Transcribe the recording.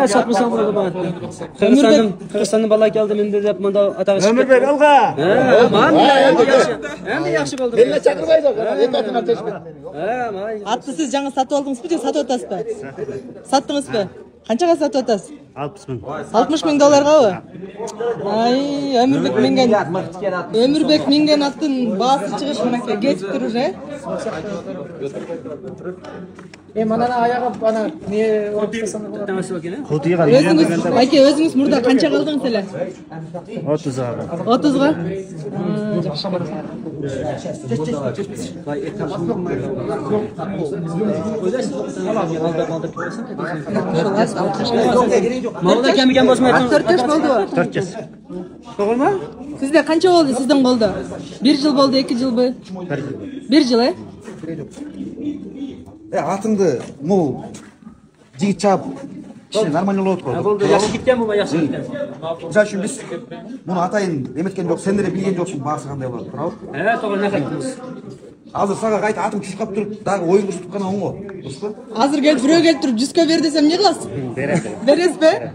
Satmışsam burada bana. Kırgızstan'ın bala geldi mende dep mında atağı çıktı. Ömürbek alga. Man hem de yaxşı boldu. Belle çakırbaydı. Ekatın ateşme. Atты siz жаңа сатып алдыңыз бе, сатып атасыз ба? Саттыңыз ба? Қаншаға сатып атасыз? 60 миң. 60 миң долларға ба? Ай, Өмірбек минген аттың баасы шығыш мынакей кетіп тұр уже. Манана аяғы ана не орыстасаң Хутига. Өзіңіз, әке өзіңіз мұрда қанша қалдыңыз әлі? 30-га. 30-ға? Malda kemigen bosmay. 4 yaş болды ба? 4 жас. Doğru mu? Sizde қанша болды сіздің қолда? 1 жыл болды, 2 жыл бі? 1 жыл, е? Атыңды мол жигит чап нормально болот го. Boldu, yaxşı gitken bu, yaxşı gitken. Мисалы үчүн биз муну атайын эметкен жок, сендер билген жоксуң баасы кандай болот, туурабы? To'g'ri ne qaytdingiz? Азыр сага кайта атым түшүп калып туруп, дагы оюн көрсөтүп гана оң го. Дурусбу? Азыр келіп, бирөө келіп туруп 100 ка бер десем не кыласыз? Бересиз бе?